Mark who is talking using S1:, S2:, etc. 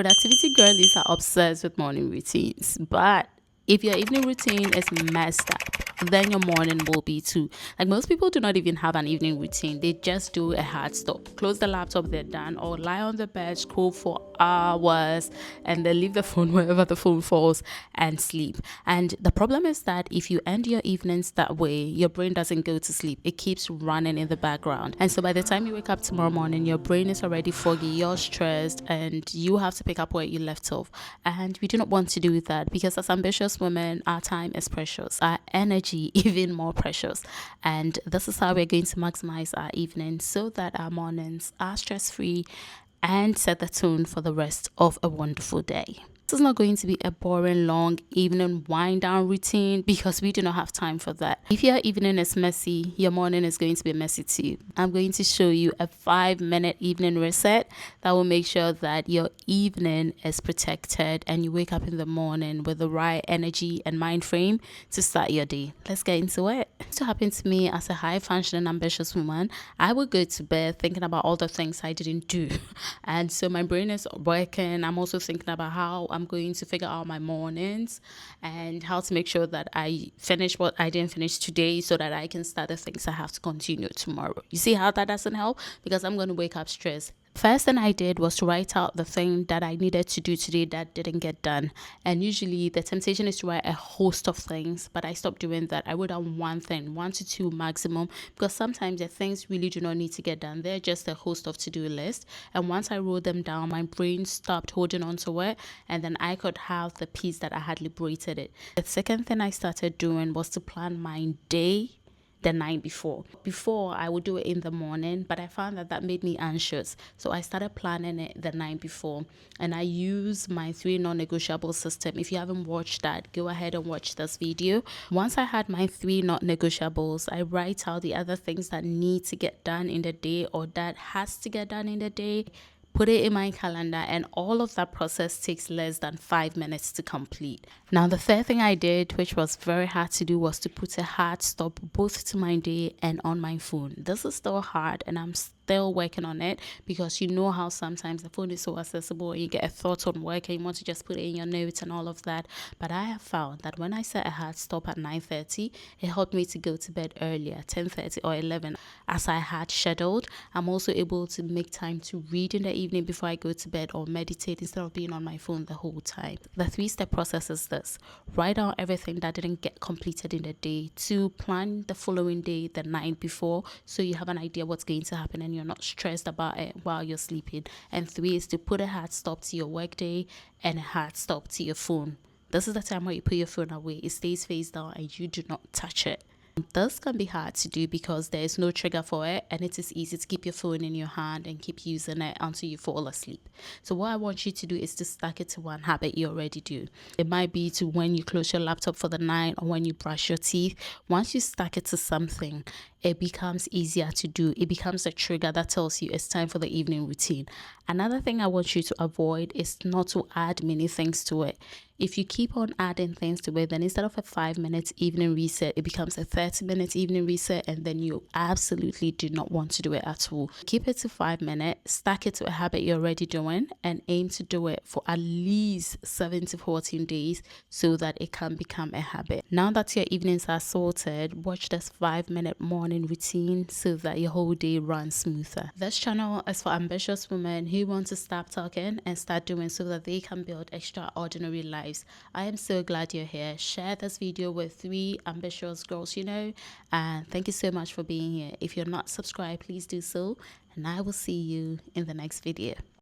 S1: Productivity girlies are obsessed with morning routines, but if your evening routine is messed up, then your morning will be too. Like most people do not even have an evening routine. They just do a hard stop, close the laptop, they're done, or lie on the bed, scroll for hours, and then leave the phone wherever the phone falls and sleep. And the problem is that if you end your evenings that way, your brain doesn't go to sleep. It keeps running in the background. And so by the time you wake up tomorrow morning, your brain is already foggy, you're stressed, and you have to pick up where you left off. And we do not want to do that because as ambitious women, our time is precious, our energy even more precious. And this is how we're going to maximize our evenings so that our mornings are stress-free and set the tone for the rest of a wonderful day. This is not going to be a boring, long evening wind down routine because we do not have time for that. If your evening is messy, your morning is going to be messy too. I'm going to show you a 5-minute evening reset that will make sure that your evening is protected and you wake up in the morning with the right energy and mind frame to start your day. Let's get into it. To happen to me as a high functioning, ambitious woman, I would go to bed thinking about all the things I didn't do. And so my brain is working. I'm also thinking about how I'm going to figure out my mornings and how to make sure that I finish what I didn't finish today so that I can start the things I have to continue tomorrow. You see how that doesn't help? Because I'm going to wake up stressed. First thing I did was to write out the thing that I needed to do today that didn't get done. And usually the temptation is to write a host of things, but I stopped doing that. I wrote down one thing, 1 to 2 maximum, because sometimes the things really do not need to get done. They're just a host of to-do list. And once I wrote them down, my brain stopped holding on to it, and then I could have the peace that I had liberated it. The second thing I started doing was to plan my day the night before. Before, I would do it in the morning, but I found that that made me anxious. So I started planning it the night before, and I use my 3 non-negotiable system. If you haven't watched that, go ahead and watch this video. Once I had my 3 non-negotiables, I write out the other things that need to get done in the day or that has to get done in the day, put it in my calendar, and all of that process takes less than 5 minutes to complete. Now, the third thing I did, which was very hard to do, was to put a hard stop both to my day and on my phone. This is still hard, and I'm still working on it because you know how sometimes the phone is so accessible and you get a thought on work and you want to just put it in your notes and all of that. But I have found that when I set a hard stop at 9:30, it helped me to go to bed earlier, 10:30 or 11, as I had scheduled. I'm also able to make time to read in the evening before I go to bed or meditate instead of being on my phone the whole time. The 3-step process is this: write down everything that didn't get completed in the day, to plan the following day the night before so you have an idea what's going to happen and you're not stressed about it while you're sleeping. And 3 is to put a hard stop to your work day and a hard stop to your phone. This is the time where you put your phone away. It stays face down and you do not touch it. This can be hard to do because there is no trigger for it, and it is easy to keep your phone in your hand and keep using it until you fall asleep. So what I want you to do is to stack it to one habit you already do. It might be to when you close your laptop for the night or when you brush your teeth. Once you stack it to something, it becomes easier to do. It becomes a trigger that tells you it's time for the evening routine. Another thing I want you to avoid is not to add many things to it. If you keep on adding things to it, then instead of a 5-minute evening reset, it becomes a 30-minute evening reset, and then you absolutely do not want to do it at all. Keep it to 5 minutes, stack it to a habit you're already doing, and aim to do it for at least 7 to 14 days so that it can become a habit. Now that your evenings are sorted, watch this 5-minute morning routine so that your whole day runs smoother. This channel is for ambitious women who want to stop talking and start doing so that they can build extraordinary lives. I am so glad you're here. Share this video with 3 ambitious girls you know, and thank you so much for being here. If you're not subscribed, please do so, and I will see you in the next video.